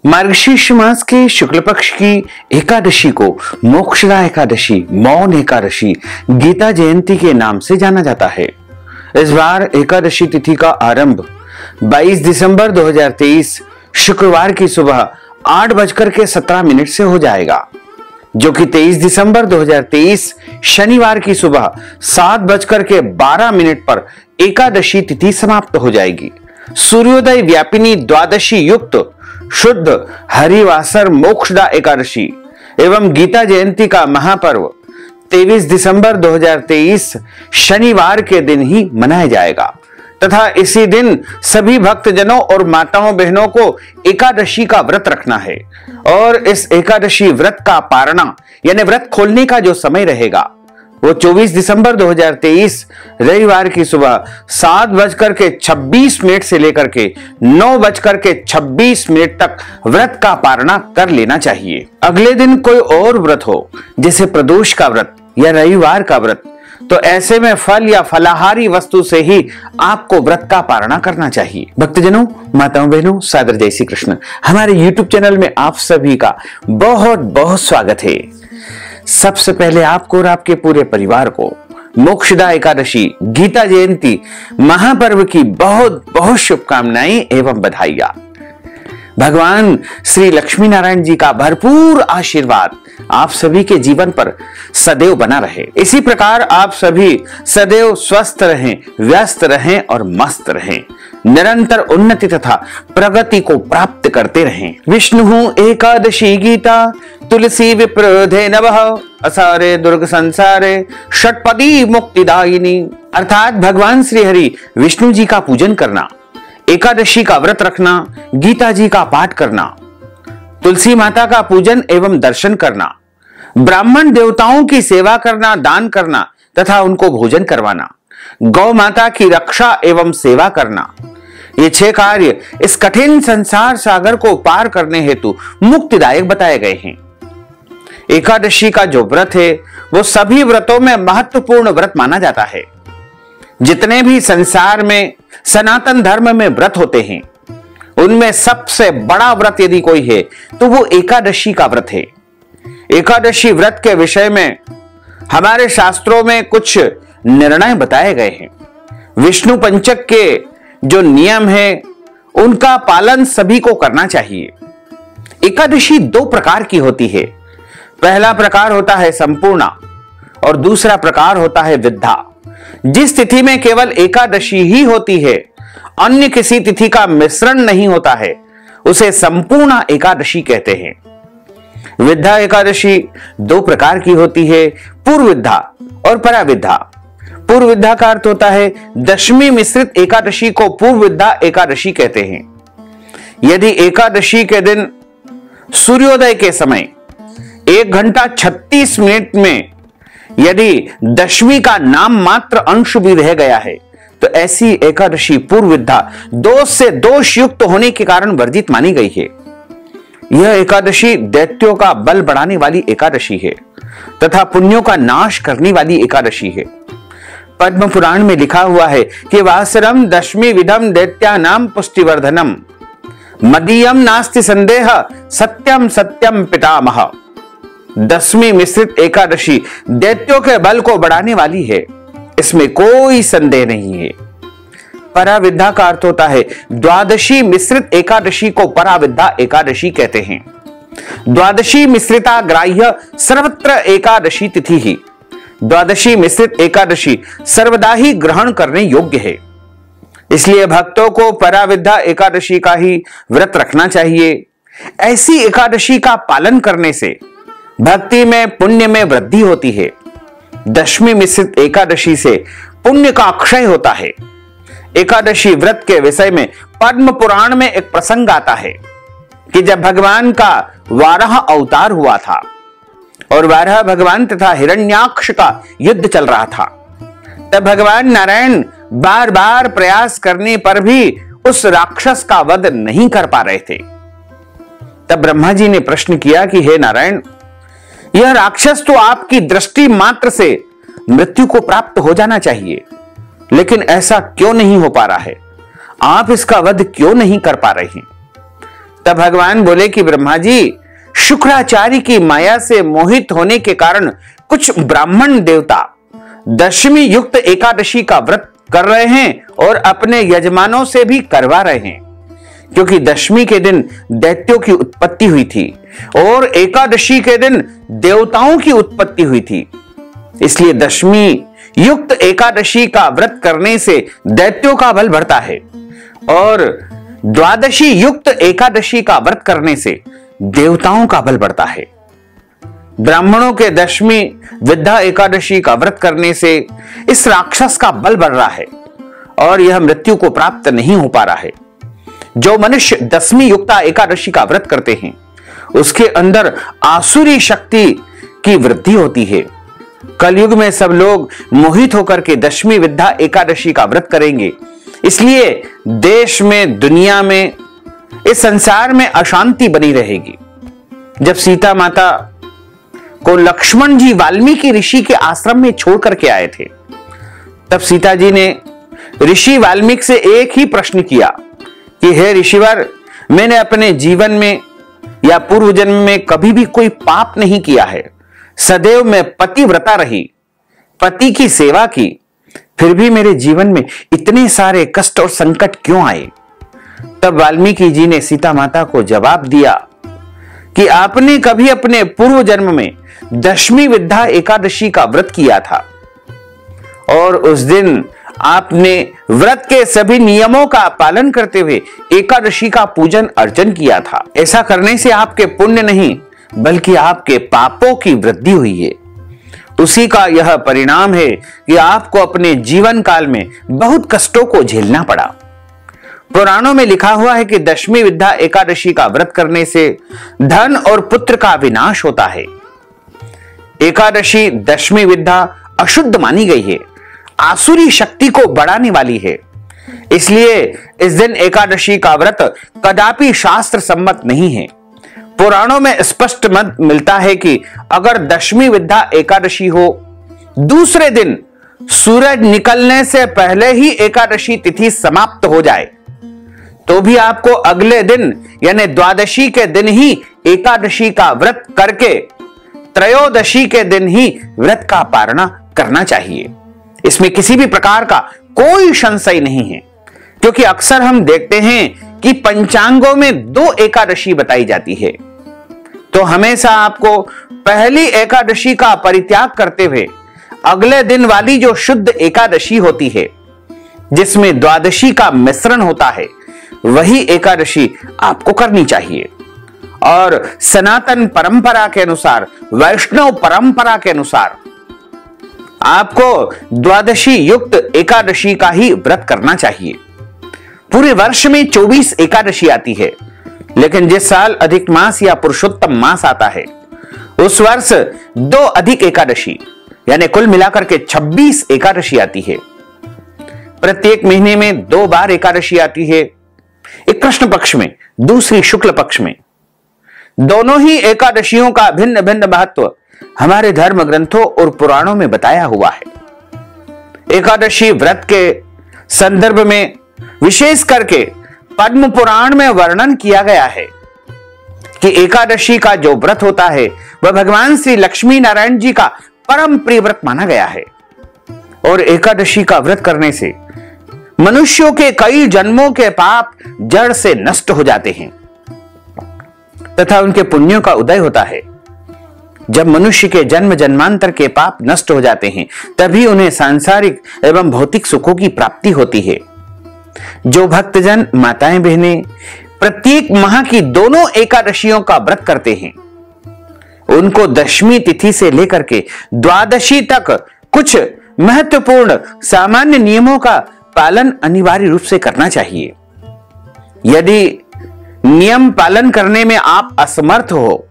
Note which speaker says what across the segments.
Speaker 1: मार्गशीर्ष मास के शुक्ल पक्ष की एकादशी को मोक्षदा एकादशी, मौन एकादशी, गीता जयंती के नाम से जाना जाता है। इस बार एकादशी तिथि का आरंभ 22 दिसंबर 2023 शुक्रवार की सुबह 8:17 से हो जाएगा, जो कि 23 दिसंबर 2023 शनिवार की सुबह 7:12 पर एकादशी तिथि समाप्त हो जाएगी। सूर्योदय व्यापिनी द्वादशी युक्त शुद्ध हरिवासर मोक्षदा एकादशी एवं गीता जयंती का महापर्व 23 दिसंबर 2023 शनिवार के दिन ही मनाया जाएगा तथा इसी दिन सभी भक्तजनों और माताओं बहनों को एकादशी का व्रत रखना है। और इस एकादशी व्रत का पारणा यानी व्रत खोलने का जो समय रहेगा वो 24 दिसंबर 2023 रविवार की सुबह 7:26 से लेकर के 9:26 तक व्रत का पारणा कर लेना चाहिए। अगले दिन कोई और व्रत हो, जैसे प्रदोष का व्रत या रविवार का व्रत, तो ऐसे में फल या फलाहारी वस्तु से ही आपको व्रत का पारणा करना चाहिए। भक्तजनों, माताओं बहनों, सादर जय श्री कृष्ण। हमारे YouTube चैनल में आप सभी का बहुत बहुत स्वागत है। सबसे पहले आपको और आपके पूरे परिवार को मोक्षदा एकादशी, गीता जयंती महापर्व की बहुत बहुत शुभकामनाएं एवं बधाइयां। भगवान श्री लक्ष्मी नारायण जी का भरपूर आशीर्वाद आप सभी के जीवन पर सदैव बना रहे। इसी प्रकार आप सभी सदैव स्वस्थ रहें, व्यस्त रहें और मस्त रहें, निरंतर उन्नति तथा प्रगति को प्राप्त करते रहें। विष्णु एकादशी गीता तुलसी विप्रधे नवः असारे दुर्ग संसारे षटपदी मुक्तिदायिनी। अर्थात भगवान श्री हरि विष्णु जी का पूजन करना, एकादशी का व्रत रखना, गीता जी का पाठ करना, तुलसी माता का पूजन एवं दर्शन करना, ब्राह्मण देवताओं की सेवा करना, दान करना तथा उनको भोजन करवाना, गौ माता की रक्षा एवं सेवा करना, ये 6 कार्य इस कठिन संसार सागर को पार करने हेतु मुक्तिदायक बताए गए हैं। एकादशी का जो व्रत है वो सभी व्रतों में महत्वपूर्ण व्रत माना जाता है। जितने भी संसार में सनातन धर्म में व्रत होते हैं उनमें सबसे बड़ा व्रत यदि कोई है तो वो एकादशी का व्रत है। एकादशी व्रत के विषय में हमारे शास्त्रों में कुछ निर्णय बताए गए हैं। विष्णु पंचक के जो नियम है उनका पालन सभी को करना चाहिए। एकादशी 2 प्रकार की होती है। पहला प्रकार होता है संपूर्णा और दूसरा प्रकार होता है विद्धा। जिस तिथि में केवल एकादशी ही होती है, अन्य किसी तिथि का मिश्रण नहीं होता है, उसे संपूर्ण एकादशी कहते हैं। विद्धा एकादशी 2 प्रकार की होती है, पूर्व विद्धा और पराविद्धा। पूर्व विद्धा का अर्थ होता है दशमी मिश्रित एकादशी को पूर्व विद्धा एकादशी कहते हैं। यदि एकादशी के दिन सूर्योदय के समय 1:36 में यदि दशमी का नाम मात्र अंश भी रह गया है तो ऐसी एकादशी पूर्व विद्धा दोष से दोष युक्त होने के कारण वर्जित मानी गई है। यह एकादशी दैत्यों का बल बढ़ाने वाली एकादशी है तथा पुण्यों का नाश करने वाली एकादशी है। पद्म पुराण में लिखा हुआ है कि वासरम दशमी विधम दैत्यानाम पुष्टिवर्धनम मदीयम नास्ति संदेह सत्यम सत्यम पितामह। 10वीं मिश्रित एकादशी दैत्यों के बल को बढ़ाने वाली है, इसमें कोई संदेह नहीं है। पराविद्या का अर्थ होता है द्वादशी मिश्रित एकादशी को पराविद्या एकादशी कहते हैं। द्वादशी मिश्रिता ग्राह्य सर्वत्र एकादशी तिथि ही। द्वादशी मिश्रित एकादशी सर्वदा ही ग्रहण करने योग्य है, इसलिए भक्तों को पराविद्या एकादशी का ही व्रत रखना चाहिए। ऐसी एकादशी का पालन करने से भक्ति में पुण्य में वृद्धि होती है। 10वीं मिश्रित एकादशी से पुण्य का अक्षय होता है। एकादशी व्रत के विषय में पद्म पुराण में एक प्रसंग आता है कि जब भगवान का वाराह अवतार हुआ था और वाराह भगवान तथा हिरण्याक्ष का युद्ध चल रहा था, तब भगवान नारायण बार बार प्रयास करने पर भी उस राक्षस का वध नहीं कर पा रहे थे। तब ब्रह्मा जी ने प्रश्न किया कि हे नारायण, यह राक्षस तो आपकी दृष्टि मात्र से मृत्यु को प्राप्त हो जाना चाहिए, लेकिन ऐसा क्यों नहीं हो पा रहा है? आप इसका वध क्यों नहीं कर पा रहे हैं? तब भगवान बोले कि ब्रह्मा जी, शुक्राचार्य की माया से मोहित होने के कारण कुछ ब्राह्मण देवता दशमी युक्त एकादशी का व्रत कर रहे हैं और अपने यजमानों से भी करवा रहे हैं, क्योंकि दशमी के दिन दैत्यों की उत्पत्ति हुई थी और एकादशी के दिन देवताओं की उत्पत्ति हुई थी। इसलिए दशमी युक्त एकादशी का व्रत करने से दैत्यों का बल बढ़ता है और द्वादशी युक्त एकादशी का व्रत करने से देवताओं का बल बढ़ता है। ब्राह्मणों के दशमी विद्या एकादशी का व्रत करने से इस राक्षस का बल बढ़ रहा है और यह मृत्यु को प्राप्त नहीं हो पा रहा है। जो मनुष्य दशमी युक्ता एकादशी का व्रत करते हैं उसके अंदर आसुरी शक्ति की वृद्धि होती है। कलयुग में सब लोग मोहित होकर के दशमी विद्या एकादशी का व्रत करेंगे, इसलिए देश में, दुनिया में, इस संसार में अशांति बनी रहेगी। जब सीता माता को लक्ष्मण जी वाल्मीकि ऋषि के आश्रम में छोड़ करके आए थे, तब सीता जी ने ऋषि वाल्मीकि से एक ही प्रश्न किया कि हे ऋषिवर, मैंने अपने जीवन में या पूर्व जन्म में कभी भी कोई पाप नहीं किया है, सदैव मैं पतिव्रता रही, पति की सेवा की, फिर भी मेरे जीवन में इतने सारे कष्ट और संकट क्यों आए? तब वाल्मीकि जी ने सीता माता को जवाब दिया कि आपने कभी अपने पूर्व जन्म में दशमी विद्या एकादशी का व्रत किया था और उस दिन आपने व्रत के सभी नियमों का पालन करते हुए एकादशी का पूजन अर्चन किया था। ऐसा करने से आपके पुण्य नहीं बल्कि आपके पापों की वृद्धि हुई है। उसी का यह परिणाम है कि आपको अपने जीवन काल में बहुत कष्टों को झेलना पड़ा। पुराणों में लिखा हुआ है कि दशमी विद्या एकादशी का व्रत करने से धन और पुत्र का विनाश होता है। एकादशी दशमी विद्या अशुद्ध मानी गई है, आसुरी शक्ति को बढ़ाने वाली है, इसलिए इस दिन एकादशी का व्रत कदापि शास्त्र सम्मत नहीं है। पुराणों में स्पष्ट मत मिलता है कि अगर दशमी विद्या एकादशी हो, दूसरे दिन सूरज निकलने से पहले ही एकादशी तिथि समाप्त हो जाए, तो भी आपको अगले दिन यानी द्वादशी के दिन ही एकादशी का व्रत करके त्रयोदशी के दिन ही व्रत का पारणा करना चाहिए। इसमें किसी भी प्रकार का कोई संशय नहीं है, क्योंकि अक्सर हम देखते हैं कि पंचांगों में 2 एकादशी बताई जाती है, तो हमेशा आपको पहली एकादशी का परित्याग करते हुए अगले दिन वाली जो शुद्ध एकादशी होती है, जिसमें द्वादशी का मिश्रण होता है, वही एकादशी आपको करनी चाहिए। और सनातन परंपरा के अनुसार, वैष्णव परंपरा के अनुसार आपको द्वादशी युक्त एकादशी का ही व्रत करना चाहिए। पूरे वर्ष में 24 एकादशी आती है, लेकिन जिस साल अधिक मास या पुरुषोत्तम मास आता है उस वर्ष 2 अधिक एकादशी यानी कुल मिलाकर के 26 एकादशी आती है। प्रत्येक महीने में 2 बार एकादशी आती है, एक कृष्ण पक्ष में, दूसरी शुक्ल पक्ष में। दोनों ही एकादशियों का भिन्न भिन्न महत्व हमारे धर्म ग्रंथों और पुराणों में बताया हुआ है। एकादशी व्रत के संदर्भ में विशेष करके पद्म पुराण में वर्णन किया गया है कि एकादशी का जो व्रत होता है वह भगवान श्री लक्ष्मी नारायण जी का परम प्रिय व्रत माना गया है और एकादशी का व्रत करने से मनुष्यों के कई जन्मों के पाप जड़ से नष्ट हो जाते हैं तथा उनके पुण्यों का उदय होता है। जब मनुष्य के जन्म जन्मांतर के पाप नष्ट हो जाते हैं तभी उन्हें सांसारिक एवं भौतिक सुखों की प्राप्ति होती है। जो भक्तजन माताएं बहनें प्रत्येक माह की दोनों एकादशियों का व्रत करते हैं, उनको दशमी तिथि से लेकर के द्वादशी तक कुछ महत्वपूर्ण सामान्य नियमों का पालन अनिवार्य रूप से करना चाहिए। यदि नियम पालन करने में आप असमर्थ हो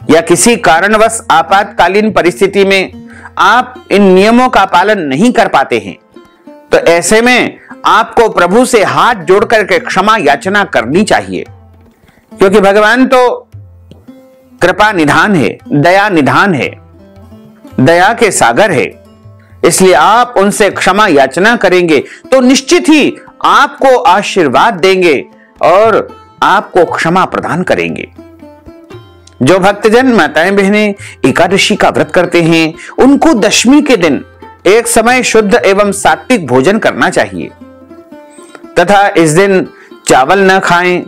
Speaker 1: या किसी कारणवश आपातकालीन परिस्थिति में आप इन नियमों का पालन नहीं कर पाते हैं, तो ऐसे में आपको प्रभु से हाथ जोड़ करके क्षमा याचना करनी चाहिए, क्योंकि भगवान तो कृपा निधान है, दया निधान है, दया के सागर है। इसलिए आप उनसे क्षमा याचना करेंगे तो निश्चित ही आपको आशीर्वाद देंगे और आपको क्षमा प्रदान करेंगे। जो भक्तजन माताएं बहनें एकादशी का व्रत करते हैं, उनको दशमी के दिन एक समय शुद्ध एवं सात्विक भोजन करना चाहिए तथा इस दिन चावल न खाएं,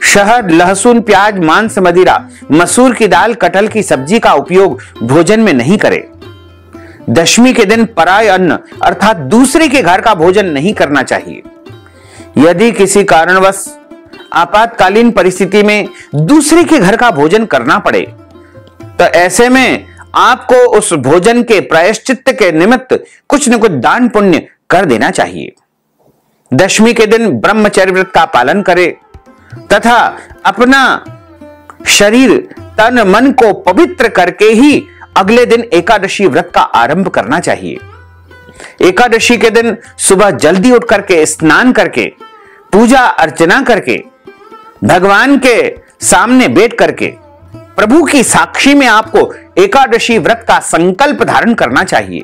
Speaker 1: शहद, लहसुन, प्याज, मांस, मदिरा, मसूर की दाल, कटहल की सब्जी का उपयोग भोजन में नहीं करें। दशमी के दिन पराय अन्न अर्थात दूसरे के घर का भोजन नहीं करना चाहिए। यदि किसी कारणवश आपातकालीन परिस्थिति में दूसरे के घर का भोजन करना पड़े तो ऐसे में आपको उस भोजन के प्रायश्चित्त के निमित्त कुछ न कुछ दान पुण्य कर देना चाहिए। दशमी के दिन ब्रह्मचर्य व्रत का पालन करें तथा अपना शरीर तन मन को पवित्र करके ही अगले दिन एकादशी व्रत का आरंभ करना चाहिए। एकादशी के दिन सुबह जल्दी उठ करके स्नान करके पूजा अर्चना करके भगवान के सामने बैठ करके प्रभु की साक्षी में आपको एकादशी व्रत का संकल्प धारण करना चाहिए।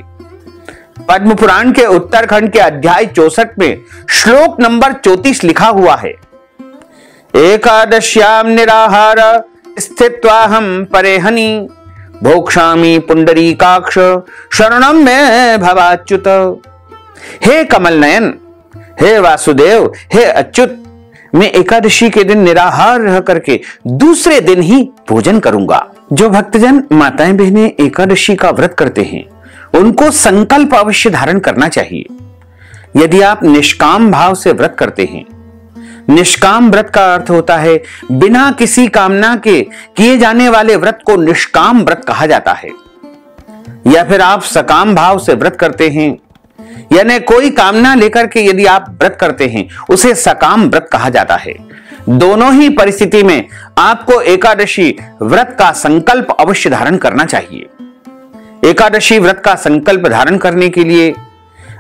Speaker 1: पद्म पुराण के उत्तरखंड के अध्याय 64 में श्लोक नंबर 34 लिखा हुआ है, एकादश्याम निराहार स्थित्वाहम परेहनि भोक्षामि पुंडरीकाक्ष शरणम में भवाच्युत। हे कमल नयन, हे वासुदेव, हे अच्युत, मैं एकादशी के दिन निराहार रह करके दूसरे दिन ही भोजन करूंगा। जो भक्तजन माताएं बहनें एकादशी का व्रत करते हैं, उनको संकल्प अवश्य धारण करना चाहिए। यदि आप निष्काम भाव से व्रत करते हैं, निष्काम व्रत का अर्थ होता है बिना किसी कामना के किए जाने वाले व्रत को निष्काम व्रत कहा जाता है। या फिर आप सकाम भाव से व्रत करते हैं, यानी कोई कामना लेकर के यदि आप व्रत करते हैं, उसे सकाम व्रत कहा जाता है। दोनों ही परिस्थिति में आपको एकादशी व्रत का संकल्प अवश्य धारण करना चाहिए। एकादशी व्रत का संकल्प धारण करने के लिए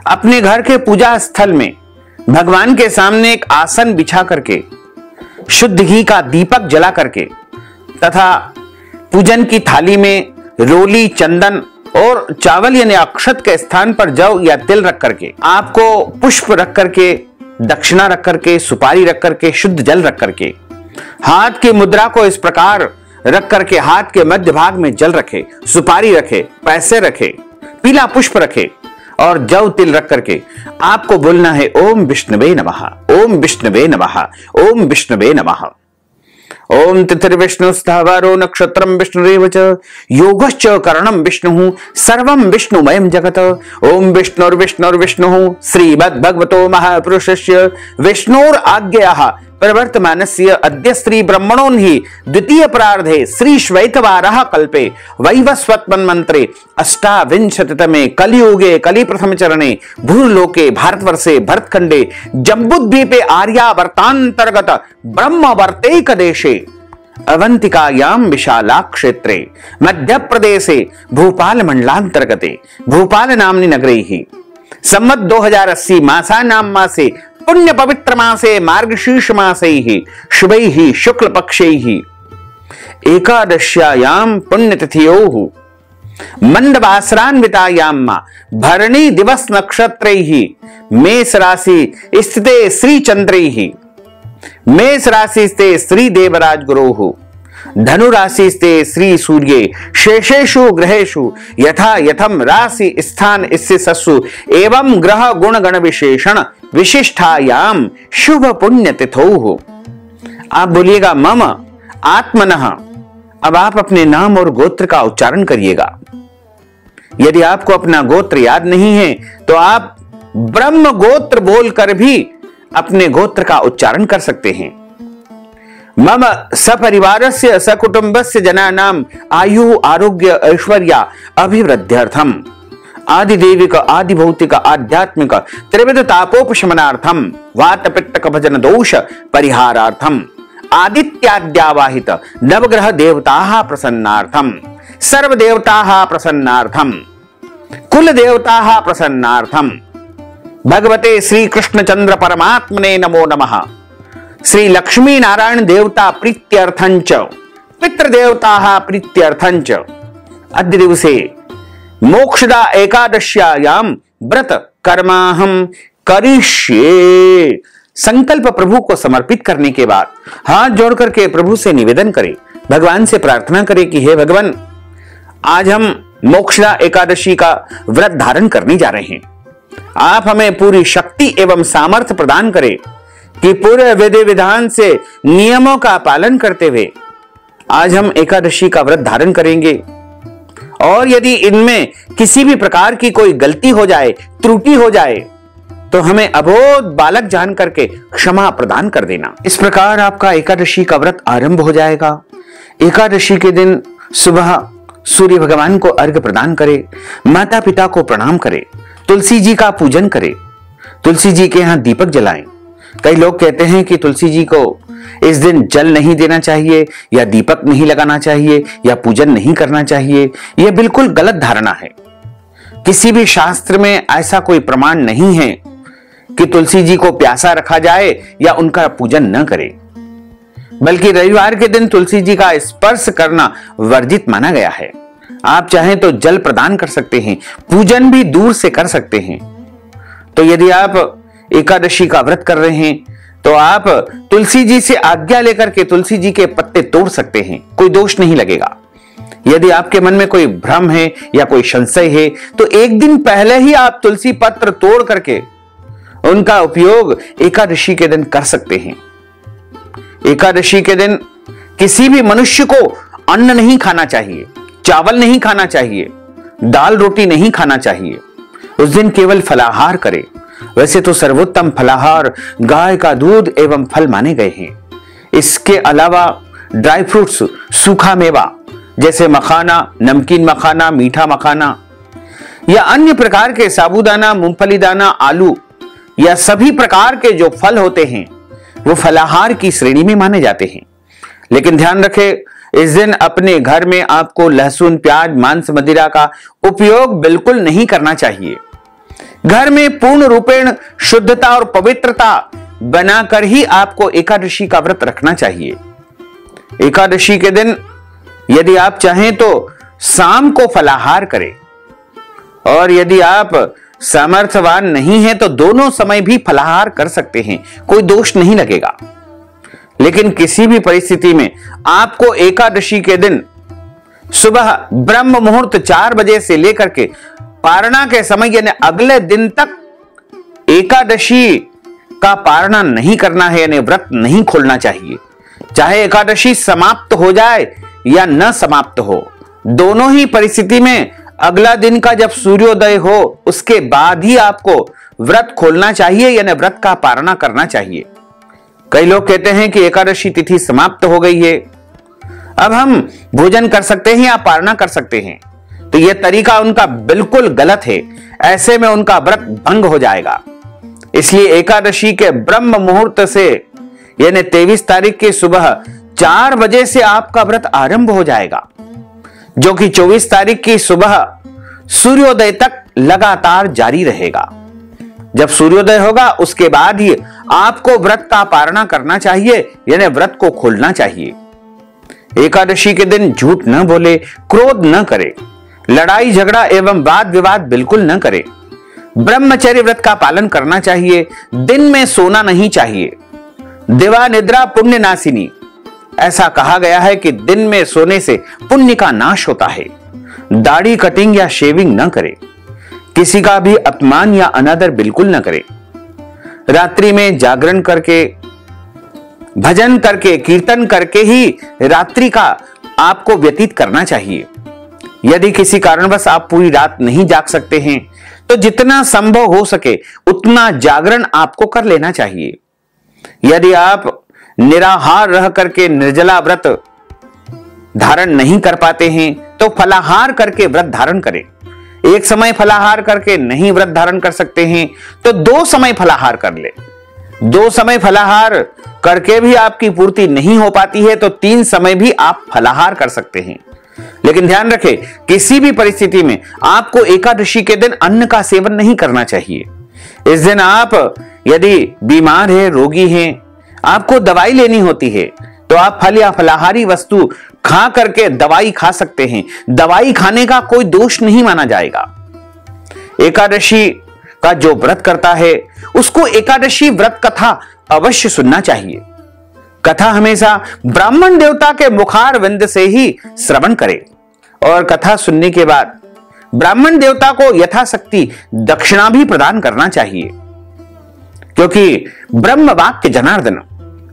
Speaker 1: अपने घर के पूजा स्थल में भगवान के सामने एक आसन बिछा करके शुद्ध घी का दीपक जला करके तथा पूजन की थाली में रोली, चंदन और चावल यानी अक्षत के स्थान पर जौ या तिल रख करके, आपको पुष्प रख करके, दक्षिणा रख करके, सुपारी रख करके, शुद्ध जल रख करके, हाथ की मुद्रा को इस प्रकार रख करके हाथ के मध्य भाग में जल रखे, सुपारी रखे, पैसे रखे, पीला पुष्प रखे और जौ तिल रख करके आपको बोलना है ओम विष्णुवे नमः, ओम विष्णुवे नमः, ओम विष्णुवे नमः। ओम तिथिर्विष्णु स्थावरो नक्षत्रम विष्णुरेव च योगश्च करणम विष्णु सर्वं विष्णुमयं जगत। ओम विष्णुर्विष्णुर्विष्णु श्रीमद्भगवतो महापुरुषस्य विष्णोर आज्ञया प्रवर्तमानस्य अद्य श्री ब्रह्मणों ही द्वितीय प्रार्धे श्री श्वेतवारः कल्पे वैवस्वतमन्वन्तरे अष्टाविंशतितमे कलियुगे कलि प्रथम चरणे भूलोके भारतवर्षे भरतखंडे जम्बूद्वीपे आर्यावर्तांतर्गत ब्रह्मवर्तैक देशे अवंतिकायां विशाला क्षेत्रे मध्य प्रदेशे भोपाल मंडलांतर्गते भोपाल नामनी नगरे ही सम्मत 2080 मासानां मासे पुण्य पवित्र मासे मार्गशीर्ष मासे ही शुभै ही शुक्ल पक्षे ही एकादश्यायां पुण्यतिथ्योः मंडवासरान्वितायां भरणी दिवस नक्षत्रे ही मेष राशि स्थिते श्री चंद्रे ही मेष राशि स्थिते श्री देवराज गुरोः धनु राशि स्थिते श्री सूर्ये शेषेषु ग्रहेषु यथा यथम राशि स्थान स्थितसु एवं ग्रह गुण गण विशेषण विशिष्टायाम शुभ पुण्य तिथौ। आप बोलिएगा मम आत्मनः। अब आप अपने नाम और गोत्र का उच्चारण करिएगा। यदि आपको अपना गोत्र याद नहीं है तो आप ब्रह्म गोत्र बोलकर भी अपने गोत्र का उच्चारण कर सकते हैं। मम सपरिवारस्य सकुटुंबस्य जनानां आयु आरोग्य ऐश्वर्य अभिवृद्ध्यर्थम आदिदेविक आदिभौतिक आध्यात्मिक त्रिविध तापोपशमनार्थम वात पित्त कफजन दोष परिहारार्थम आदित्याद्यावाहित नवग्रह देवताः प्रसन्नार्थम सर्व देवताः प्रसन्नार्थम कुल देवताः प्रसन्नार्थम भगवते श्री कृष्ण चंद्र परमात्मने नमो नमः। श्री लक्ष्मी नारायण देवता प्रीत्यर्थंच पितृदेवताः प्रीत्यर्थंच अद्य दिवसे मोक्षदा एकादश्यायां व्रत कर्माहं करिष्ये संकल्प प्रभु को समर्पित करने के बाद हाथ जोड़ करके प्रभु से निवेदन करें, भगवान से प्रार्थना करें कि हे भगवान, आज हम मोक्षदा एकादशी का व्रत धारण करने जा रहे हैं। आप हमें पूरी शक्ति एवं सामर्थ्य प्रदान करें कि पूरे विधि विधान से नियमों का पालन करते हुए आज हम एकादशी का व्रत धारण करेंगे। और यदि इनमें किसी भी प्रकार की कोई गलती हो जाए, त्रुटि हो जाए, तो हमें अबोध बालक जान करके क्षमा प्रदान कर देना। इस प्रकार आपका एकादशी का व्रत आरंभ हो जाएगा। एकादशी के दिन सुबह सूर्य भगवान को अर्घ्य प्रदान करें, माता पिता को प्रणाम करें, तुलसी जी का पूजन करें, तुलसी जी के यहाँ दीपक जलाएं। कई लोग कहते हैं कि तुलसी जी को इस दिन जल नहीं देना चाहिए या दीपक नहीं लगाना चाहिए या पूजन नहीं करना चाहिए। यह बिल्कुल गलत धारणा है। किसी भी शास्त्र में ऐसा कोई प्रमाण नहीं है कि तुलसी जी को प्यासा रखा जाए या उनका पूजन न करें, बल्कि रविवार के दिन तुलसी जी का स्पर्श करना वर्जित माना गया है। आप चाहें तो जल प्रदान कर सकते हैं, पूजन भी दूर से कर सकते हैं। तो यदि आप एकादशी का व्रत कर रहे हैं तो आप तुलसी जी से आज्ञा लेकर के तुलसी जी के पत्ते तोड़ सकते हैं, कोई दोष नहीं लगेगा। यदि आपके मन में कोई भ्रम है या कोई संशय है तो एक दिन पहले ही आप तुलसी पत्र तोड़ करके उनका उपयोग एकादशी के दिन कर सकते हैं। एकादशी के दिन किसी भी मनुष्य को अन्न नहीं खाना चाहिए, चावल नहीं खाना चाहिए, दाल रोटी नहीं खाना चाहिए। उस दिन केवल फलाहार करें। वैसे तो सर्वोत्तम फलाहार गाय का दूध एवं फल माने गए हैं। इसके अलावा ड्राई फ्रूट्स, सूखा मेवा जैसे मखाना, नमकीन मखाना, मीठा मखाना या अन्य प्रकार के साबूदाना, मूंगफली दाना, आलू या सभी प्रकार के जो फल होते हैं वो फलाहार की श्रेणी में माने जाते हैं। लेकिन ध्यान रखें, इस दिन अपने घर में आपको लहसुन, प्याज, मांस, मदिरा का उपयोग बिल्कुल नहीं करना चाहिए। घर में पूर्ण रूपेण शुद्धता और पवित्रता बनाकर ही आपको एकादशी का व्रत रखना चाहिए। एकादशी के दिन यदि आप चाहें तो शाम को फलाहार करें, और यदि आप सामर्थ्यवान नहीं हैं तो दोनों समय भी फलाहार कर सकते हैं, कोई दोष नहीं लगेगा। लेकिन किसी भी परिस्थिति में आपको एकादशी के दिन सुबह ब्रह्म मुहूर्त 4 बजे से लेकर के पारणा के समय यानी अगले दिन तक एकादशी का पारणा नहीं करना है, यानी व्रत नहीं खोलना चाहिए। चाहे एकादशी समाप्त हो जाए या न समाप्त हो, दोनों ही परिस्थिति में अगला दिन का जब सूर्योदय हो उसके बाद ही आपको व्रत खोलना चाहिए, यानी व्रत का पारणा करना चाहिए। कई लोग कहते हैं कि एकादशी तिथि समाप्त हो गई है, अब हम भोजन कर सकते हैं या पारणा कर सकते हैं, तो यह तरीका उनका बिल्कुल गलत है। ऐसे में उनका व्रत भंग हो जाएगा। इसलिए एकादशी के ब्रह्म मुहूर्त से यानी 23 तारीख की सुबह 4 बजे से आपका व्रत आरंभ हो जाएगा, जो कि 24 तारीख की सुबह सूर्योदय तक लगातार जारी रहेगा। जब सूर्योदय होगा उसके बाद ही आपको व्रत का पारणा करना चाहिए, यानी व्रत को खोलना चाहिए। एकादशी के दिन झूठ न बोले, क्रोध न करे, लड़ाई झगड़ा एवं वाद विवाद बिल्कुल न करे। ब्रह्मचर्य व्रत का पालन करना चाहिए। दिन में सोना नहीं चाहिए। दिवा निद्रा पुण्य नासिनी, ऐसा कहा गया है कि दिन में सोने से पुण्य का नाश होता है। दाढ़ी कटिंग या शेविंग न करे। किसी का भी अपमान या अनादर बिल्कुल न करे। रात्रि में जागरण करके, भजन करके, कीर्तन करके ही रात्रि का आपको व्यतीत करना चाहिए। यदि किसी कारणवश आप पूरी रात नहीं जाग सकते हैं तो जितना संभव हो सके उतना जागरण आपको कर लेना चाहिए। यदि आप निराहार रह करके निर्जला व्रत धारण नहीं कर पाते हैं तो फलाहार करके व्रत धारण करें। एक समय फलाहार करके नहीं व्रत धारण कर सकते हैं तो 2 समय फलाहार कर ले। 2 समय फलाहार करके भी आपकी पूर्ति नहीं हो पाती है तो 3 समय भी आप फलाहार कर सकते हैं। लेकिन ध्यान रखें, किसी भी परिस्थिति में आपको एकादशी के दिन अन्न का सेवन नहीं करना चाहिए। इस दिन आप यदि बीमार है, रोगी हैं, आपको दवाई लेनी होती है तो आप फल या फलाहारी वस्तु खा करके दवाई खा सकते हैं। दवाई खाने का कोई दोष नहीं माना जाएगा। एकादशी का जो व्रत करता है उसको एकादशी व्रत कथा अवश्य सुनना चाहिए। कथा हमेशा ब्राह्मण देवता के मुखार विंद से ही श्रवण करे और कथा सुनने के बाद ब्राह्मण देवता को यथाशक्ति दक्षिणा भी प्रदान करना चाहिए, क्योंकि ब्रह्म वाक्य जनार्दन,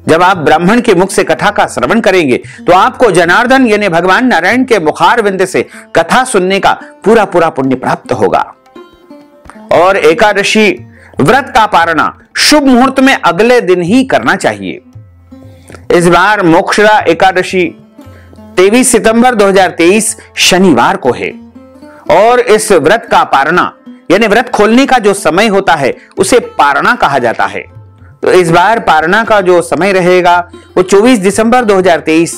Speaker 1: जब आप ब्राह्मण के मुख से कथा का श्रवण करेंगे तो आपको जनार्दन यानी भगवान नारायण के मुखार विंद से कथा सुनने का पूरा पूरा पुण्य प्राप्त होगा। और एकादशी व्रत का पारणा शुभ मुहूर्त में अगले दिन ही करना चाहिए। इस बार मोक्षदा एकादशी 23 सितंबर 2023 शनिवार को है और इस व्रत का पारणा यानी व्रत खोलने का जो समय होता है उसे पारणा कहा जाता है। तो इस बार पारणा का जो समय रहेगा वो 24 दिसंबर 2023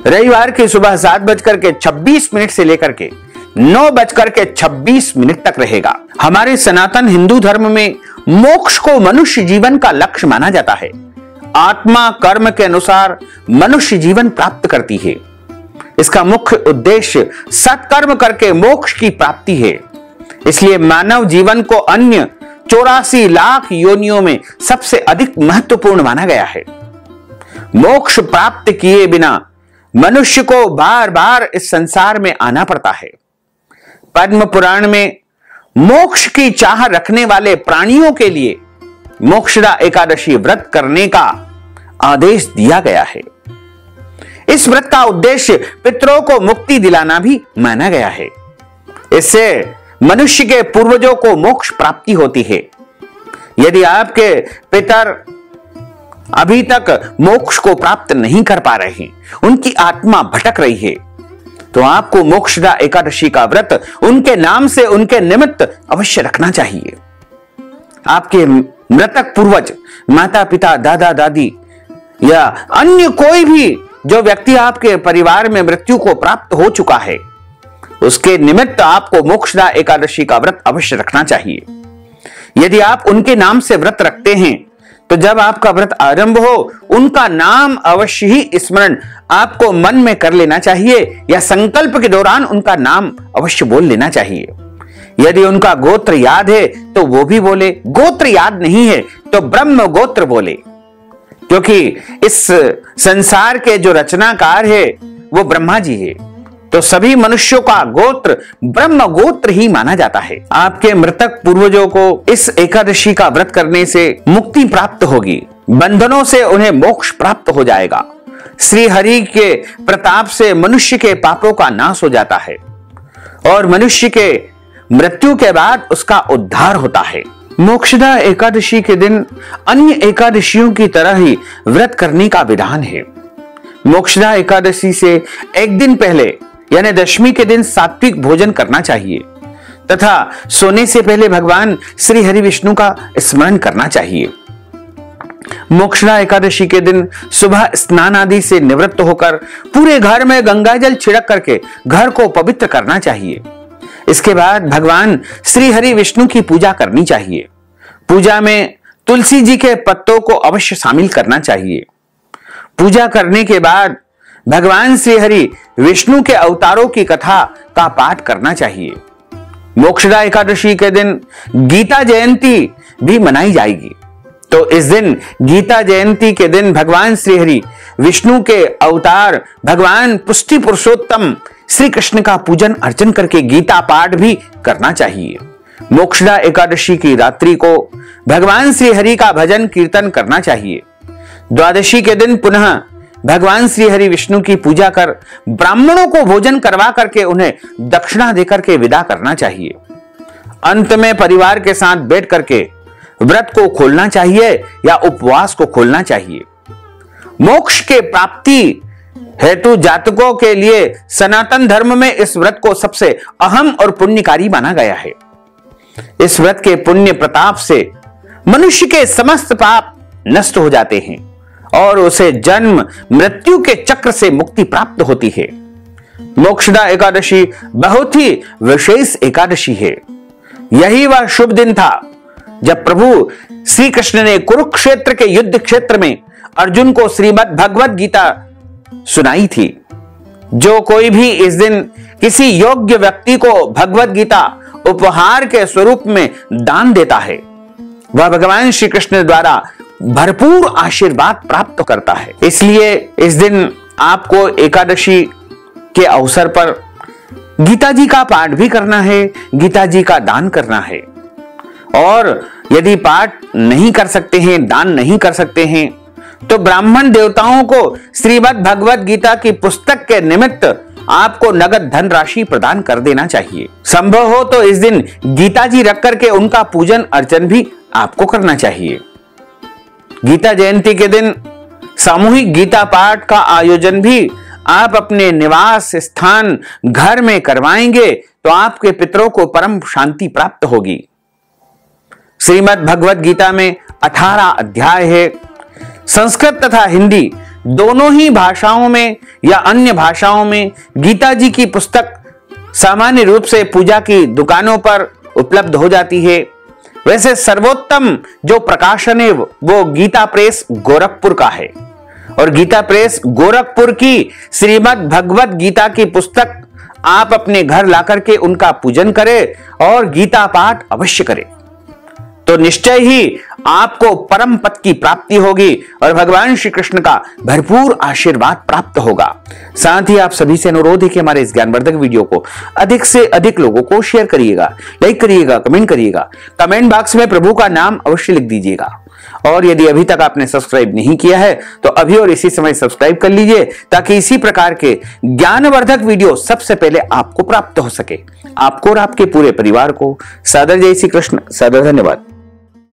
Speaker 1: रविवार की सुबह 7:26 से लेकर के 9:26 तक रहेगा। हमारे सनातन हिंदू धर्म में मोक्ष को मनुष्य जीवन का लक्ष्य माना जाता है। आत्मा कर्म के अनुसार मनुष्य जीवन प्राप्त करती है। इसका मुख्य उद्देश्य सत्कर्म करके मोक्ष की प्राप्ति है। इसलिए मानव जीवन को अन्य 84 लाख योनियों में सबसे अधिक महत्वपूर्ण माना गया है। मोक्ष प्राप्त किए बिना मनुष्य को बार बार इस संसार में आना पड़ता है। पद्म पुराण में मोक्ष की चाह रखने वाले प्राणियों के लिए मोक्षदा एकादशी व्रत करने का आदेश दिया गया है। इस व्रत का उद्देश्य पितरों को मुक्ति दिलाना भी माना गया है। इससे मनुष्य के पूर्वजों को मोक्ष प्राप्ति होती है। यदि आपके पितर अभी तक मोक्ष को प्राप्त नहीं कर पा रहे हैं, उनकी आत्मा भटक रही है, तो आपको मोक्षदा एकादशी का व्रत उनके नाम से उनके निमित्त अवश्य रखना चाहिए। आपके मृतक पूर्वज, माता पिता, दादा दादी या अन्य कोई भी जो व्यक्ति आपके परिवार में मृत्यु को प्राप्त हो चुका है, उसके निमित्त आपको मोक्षदा एकादशी का व्रत अवश्य रखना चाहिए। यदि आप उनके नाम से व्रत रखते हैं तो जब आपका व्रत आरंभ हो उनका नाम अवश्य ही स्मरण आपको मन में कर लेना चाहिए या संकल्प के दौरान उनका नाम अवश्य बोल लेना चाहिए। यदि उनका गोत्र याद है तो वो भी बोले, गोत्र याद नहीं है तो ब्रह्म गोत्र बोले, क्योंकि इस संसार के जो रचनाकार है वो ब्रह्मा जी है, तो सभी मनुष्यों का गोत्र ब्रह्म गोत्र ही माना जाता है। आपके मृतक पूर्वजों को इस एकादशी का व्रत करने से मुक्ति प्राप्त होगी, बंधनों से उन्हें मोक्ष प्राप्त हो जाएगा। श्री हरि के प्रताप से मनुष्य के पापों का नाश हो जाता है और मनुष्य के मृत्यु के बाद उसका उद्धार होता है। मोक्षदा एकादशी के दिन अन्य एकादशियों की तरह ही व्रत करने का विधान है। मोक्षदा एकादशी से एक दिन पहले यानी दशमी के दिन सात्विक भोजन करना चाहिए तथा सोने से पहले भगवान श्री हरि विष्णु का स्मरण करना चाहिए। मोक्षदा एकादशी के दिन सुबह स्नान आदि से निवृत्त होकर पूरे घर में गंगा जल छिड़क करके घर को पवित्र करना चाहिए। इसके बाद भगवान श्री हरि विष्णु की पूजा करनी चाहिए। पूजा में तुलसी जी के पत्तों को अवश्य शामिल करना चाहिए। पूजा करने के बाद भगवान श्री हरि विष्णु के अवतारों की कथा का पाठ करना चाहिए। मोक्षदा एकादशी के दिन गीता जयंती भी मनाई जाएगी, तो इस दिन गीता जयंती के दिन भगवान श्री हरि विष्णु के अवतार भगवान पुष्टि पुरुषोत्तम श्री कृष्ण का पूजन अर्चन करके गीता पाठ भी करना चाहिए। मोक्षदा एकादशी की रात्रि को भगवान श्री हरि का भजन कीर्तन करना चाहिए। द्वादशी के दिन पुनः भगवान श्री हरि विष्णु की पूजा कर ब्राह्मणों को भोजन करवा करके उन्हें दक्षिणा देकर के विदा करना चाहिए। अंत में परिवार के साथ बैठ करके व्रत को खोलना चाहिए या उपवास को खोलना चाहिए। मोक्ष के प्राप्ति हेतु जातकों के लिए सनातन धर्म में इस व्रत को सबसे अहम और पुण्यकारी माना गया है। इस व्रत के पुण्य प्रताप से मनुष्य के समस्त पाप नष्ट हो जाते हैं और उसे जन्म मृत्यु के चक्र से मुक्ति प्राप्त होती है। मोक्षदा एकादशी बहुत ही विशेष एकादशी है। यही वह शुभ दिन था जब प्रभु श्री कृष्ण ने कुरुक्षेत्र के युद्ध क्षेत्र में अर्जुन को श्रीमद् भगवत गीता सुनाई थी। जो कोई भी इस दिन किसी योग्य व्यक्ति को भगवत गीता उपहार के स्वरूप में दान देता है वह भगवान श्री कृष्ण द्वारा भरपूर आशीर्वाद प्राप्त करता है। इसलिए इस दिन आपको एकादशी के अवसर पर गीता जी का पाठ भी करना है, गीता जी का दान करना है। और यदि पाठ नहीं कर सकते हैं, दान नहीं कर सकते हैं, तो ब्राह्मण देवताओं को श्रीमद् भगवत गीता की पुस्तक के निमित्त आपको नगद धन राशि प्रदान कर देना चाहिए। संभव हो तो इस दिन गीता जी रख करके उनका पूजन अर्चन भी आपको करना चाहिए। गीता जयंती के दिन सामूहिक गीता पाठ का आयोजन भी आप अपने निवास स्थान घर में करवाएंगे तो आपके पितरों को परम शांति प्राप्त होगी। श्रीमद् भगवत गीता में 18 अध्याय है। संस्कृत तथा हिंदी दोनों ही भाषाओं में या अन्य भाषाओं में गीता जी की पुस्तक सामान्य रूप से पूजा की दुकानों पर उपलब्ध हो जाती है। वैसे सर्वोत्तम जो प्रकाशन है वो गीता प्रेस गोरखपुर का है और गीता प्रेस गोरखपुर की श्रीमद् भगवत गीता की पुस्तक आप अपने घर लाकर के उनका पूजन करें और गीता पाठ अवश्य करें तो निश्चय ही आपको परम पद की प्राप्ति होगी और भगवान श्री कृष्ण का भरपूर आशीर्वाद प्राप्त होगा। साथ ही आप सभी से अनुरोध है कि हमारे इस ज्ञानवर्धक वीडियो को अधिक से अधिक लोगों को शेयर करिएगा, लाइक करिएगा, कमेंट करिएगा। कमेंट बॉक्स में प्रभु का नाम अवश्य लिख दीजिएगा। और यदि अभी तक आपने सब्सक्राइब नहीं किया है तो अभी और इसी समय सब्सक्राइब कर लीजिए ताकि इसी प्रकार के ज्ञानवर्धक वीडियो सबसे पहले आपको प्राप्त हो सके। आपको और आपके पूरे परिवार को सादर जय श्री कृष्ण, सादर धन्यवाद।